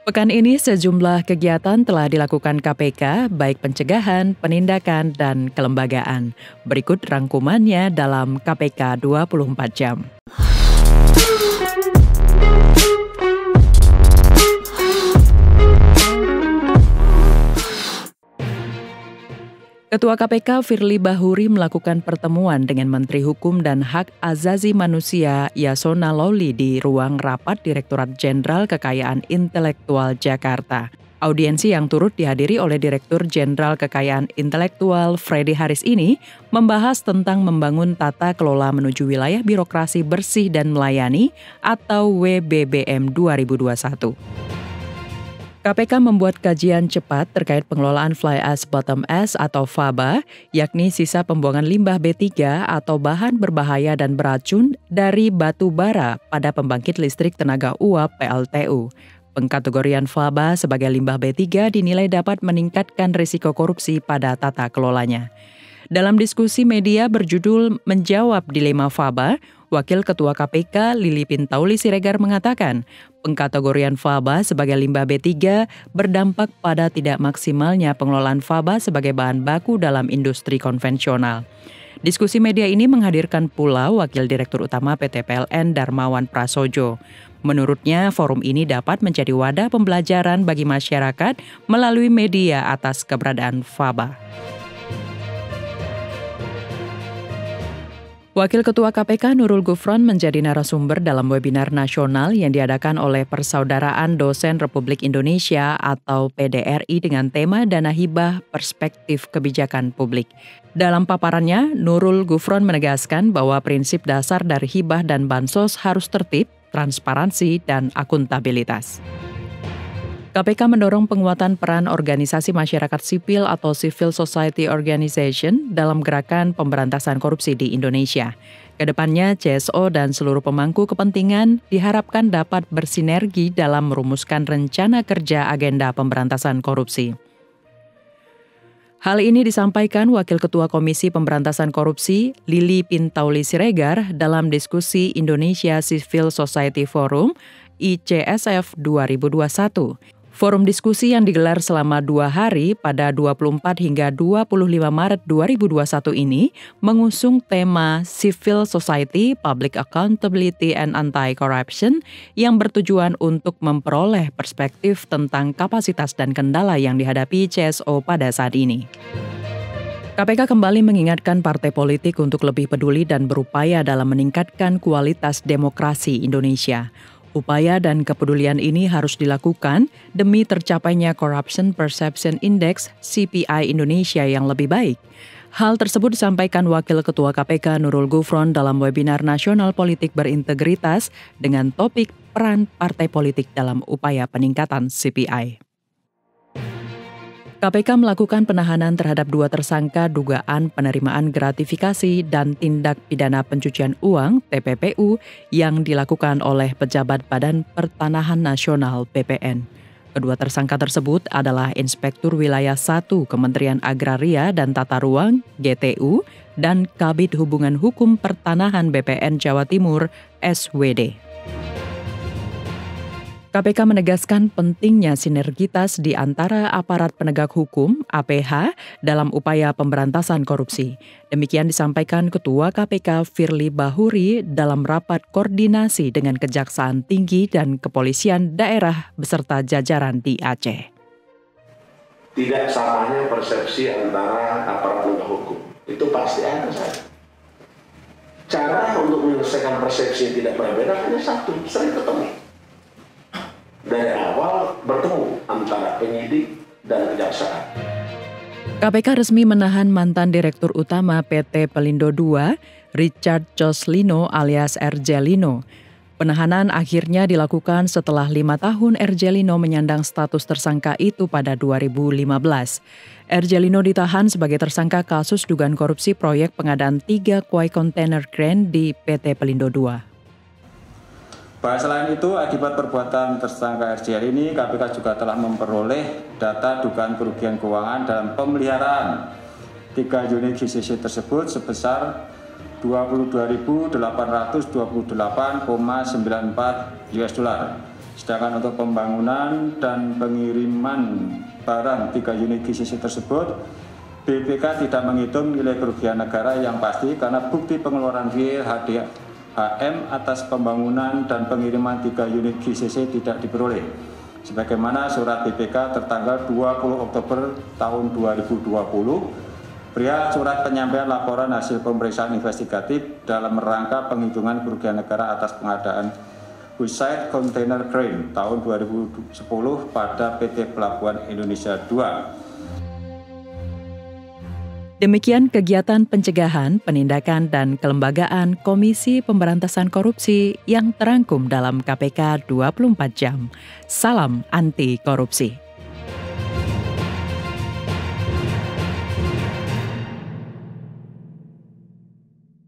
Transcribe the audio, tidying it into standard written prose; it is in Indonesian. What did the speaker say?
Pekan ini sejumlah kegiatan telah dilakukan KPK, baik pencegahan, penindakan, dan kelembagaan. Berikut rangkumannya dalam KPK 24 jam. Ketua KPK Firly Bahuri melakukan pertemuan dengan Menteri Hukum dan Hak Azazi Manusia Yasona Lawli di ruang rapat Direktorat Jenderal Kekayaan Intelektual Jakarta. Audiensi yang turut dihadiri oleh Direktur Jenderal Kekayaan Intelektual Freddy Haris ini membahas tentang membangun tata kelola menuju wilayah birokrasi bersih dan melayani atau WBBM 2021. KPK membuat kajian cepat terkait pengelolaan Fly Ash Bottom Ash atau FABA, yakni sisa pembuangan limbah B3 atau bahan berbahaya dan beracun dari batu bara pada pembangkit listrik tenaga uap PLTU. Pengkategorian FABA sebagai limbah B3 dinilai dapat meningkatkan risiko korupsi pada tata kelolanya. Dalam diskusi media berjudul Menjawab Dilema FABA, Wakil Ketua KPK Lili Pintauli Siregar mengatakan, pengkategorian FABA sebagai limbah B3 berdampak pada tidak maksimalnya pengelolaan FABA sebagai bahan baku dalam industri konvensional. Diskusi media ini menghadirkan pula Wakil Direktur Utama PT PLN Darmawan Prasojo. Menurutnya, forum ini dapat menjadi wadah pembelajaran bagi masyarakat melalui media atas keberadaan FABA. Wakil Ketua KPK Nurul Gufron menjadi narasumber dalam webinar nasional yang diadakan oleh Persaudaraan Dosen Republik Indonesia atau PDRI dengan tema Dana Hibah Perspektif Kebijakan Publik. Dalam paparannya, Nurul Gufron menegaskan bahwa prinsip dasar dari hibah dan bansos harus tertib, transparansi, dan akuntabilitas. KPK mendorong penguatan peran organisasi masyarakat sipil atau Civil Society Organization dalam gerakan pemberantasan korupsi di Indonesia. Kedepannya, CSO dan seluruh pemangku kepentingan diharapkan dapat bersinergi dalam merumuskan rencana kerja agenda pemberantasan korupsi. Hal ini disampaikan Wakil Ketua Komisi Pemberantasan Korupsi Lili Pintauli Siregar dalam diskusi Indonesia Civil Society Forum ICSF 2021. Forum diskusi yang digelar selama 2 hari pada 24 hingga 25 Maret 2021 ini mengusung tema Civil Society, Public Accountability and Anti-Corruption yang bertujuan untuk memperoleh perspektif tentang kapasitas dan kendala yang dihadapi CSO pada saat ini. KPK kembali mengingatkan partai politik untuk lebih peduli dan berupaya dalam meningkatkan kualitas demokrasi Indonesia. Upaya dan kepedulian ini harus dilakukan demi tercapainya Corruption Perception Index CPI Indonesia yang lebih baik. Hal tersebut disampaikan Wakil Ketua KPK Nurul Gufron dalam webinar nasional politik berintegritas dengan topik peran partai politik dalam upaya peningkatan CPI. KPK melakukan penahanan terhadap 2 tersangka dugaan penerimaan gratifikasi dan tindak pidana pencucian uang (TPPU) yang dilakukan oleh pejabat Badan Pertanahan Nasional (BPN). Kedua tersangka tersebut adalah Inspektur Wilayah 1 Kementerian Agraria dan Tata Ruang (GTU) dan Kabid Hubungan Hukum Pertanahan BPN Jawa Timur (SWD). KPK menegaskan pentingnya sinergitas di antara aparat penegak hukum (APH) dalam upaya pemberantasan korupsi. Demikian disampaikan Ketua KPK Firly Bahuri dalam rapat koordinasi dengan Kejaksaan Tinggi dan Kepolisian Daerah beserta jajaran di Aceh. Tidak samanya persepsi antara aparat penegak hukum, itu pasti ada saja. Cara untuk menyelesaikan persepsi yang tidak berbeda hanya satu, sering ketemu. Dari awal bertemu antara penyidik dan kejaksaan. KPK resmi menahan mantan Direktur Utama PT Pelindo II, Richard Joslino alias Erjelino. Penahanan akhirnya dilakukan setelah 5 tahun Erjelino menyandang status tersangka itu pada 2015. Erjelino ditahan sebagai tersangka kasus dugaan korupsi proyek pengadaan 3 kuai kontainer kren di PT Pelindo II. Selain itu, akibat perbuatan tersangka RJL ini, KPK juga telah memperoleh data dugaan kerugian keuangan dalam pemeliharaan 3 unit GCC tersebut sebesar 22.828,94 US dollar Sedangkan untuk pembangunan dan pengiriman barang 3 unit GCC tersebut, BPK tidak menghitung nilai kerugian negara yang pasti karena bukti pengeluaran real HDHM atas pembangunan dan pengiriman 3 unit GCC tidak diperoleh. Sebagaimana surat BPK tertanggal 20 Oktober tahun 2020, perihal surat penyampaian laporan hasil pemeriksaan investigatif dalam rangka penghitungan kerugian negara atas pengadaan Woodside Container Crane tahun 2010 pada PT Pelabuhan Indonesia II. Demikian kegiatan pencegahan, penindakan, dan kelembagaan Komisi Pemberantasan Korupsi yang terangkum dalam KPK 24 jam. Salam anti korupsi.